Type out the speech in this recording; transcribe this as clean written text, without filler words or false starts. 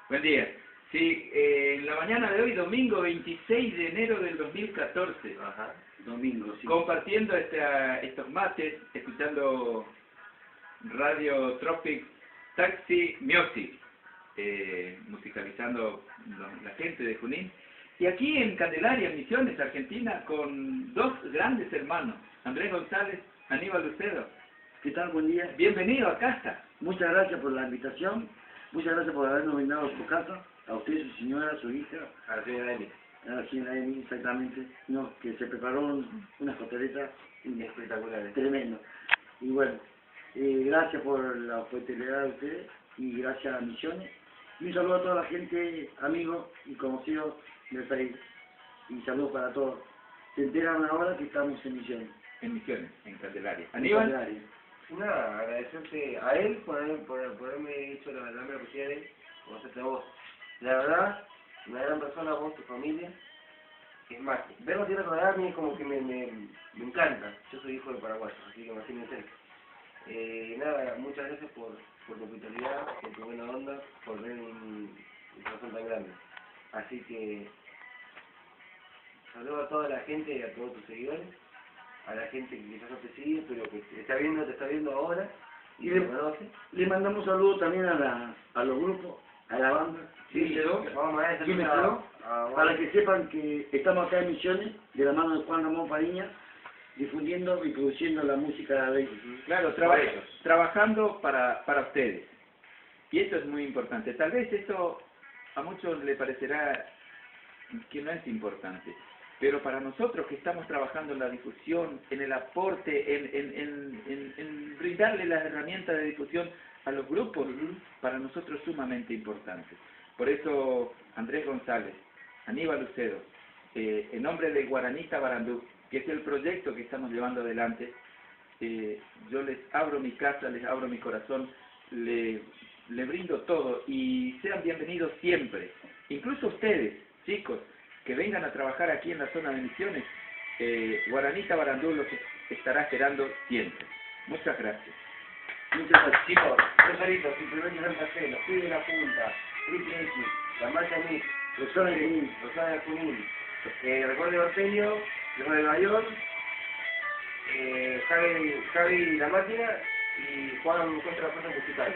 Buen día. Sí, en la mañana de hoy, domingo 26 de enero del 2014, Ajá, domingo, sí. compartiendo estos mates, escuchando Radio Tropic Taxi Music, musicalizando la gente de Junín. Y aquí en Candelaria, Misiones, Argentina, con dos grandes hermanos, Andrés González, Aníbal Lucedo. ¿Qué tal? Buen día. Bienvenido a casa. Muchas gracias por la invitación. Muchas gracias por habernos brindado su casa. A usted, su señora, su hija. A la señora Emi. A la señora Emi, exactamente. No, que se preparó unas costeletas Espectaculares. tremendo. Y bueno, gracias por la hospitalidad de ustedes y gracias a Misiones. Y un saludo a toda la gente, amigos y conocidos del país. Y saludos para todos. Se enteran ahora que estamos en Misiones. En Misiones, en Candelaria. En Aníbal. Candelaria. Nada, agradecerte a él por haberme hecho la oportunidad de conocerte a vos. La verdad, una gran persona, vos, tu familia. Es más, verlo a Tierra Colorada a mí como que me encanta. Yo soy hijo de Paraguay, así que imagínense. Nada, muchas gracias por tu hospitalidad, por tu buena onda, por ver un corazón tan grande. Así que saludo a toda la gente y a todos tus seguidores. A la gente que quizás no te sigue, pero que te está viendo ahora y te conoce. Le mandamos saludos también a los grupos, a la banda. Sí, vamos a ¿Quién me quedó? Para que sepan que estamos acá en Misiones, de la mano de Juan Ramón Fariña, difundiendo y produciendo la música de ellos. Claro, trabajando para ustedes. Y eso es muy importante. Tal vez esto a muchos le parecerá que no es importante. Pero para nosotros que estamos trabajando en la difusión, en el aporte, en brindarle las herramientas de difusión a los grupos, para nosotros es sumamente importante. Por eso, Andrés González, Aníbal Lucedo, en nombre de Guaranita Barandú, que es el proyecto que estamos llevando adelante, yo les abro mi casa, les abro mi corazón, le brindo todo y sean bienvenidos siempre. Incluso ustedes, chicos, que vengan a trabajar aquí en la zona de Misiones, Guaranita Barandú los estará esperando siempre. Muchas gracias. Muchas gracias. Chicos, Rosarito, Simplemente Santa Fe, los pibes de la punta, Triple X, la marcha Mix, Rosana de Junín. Rosana de Junín, Recuerdo Barcelio, los de Nueva York, Javi La Máquina y Juan Contra la Fuerza Musical.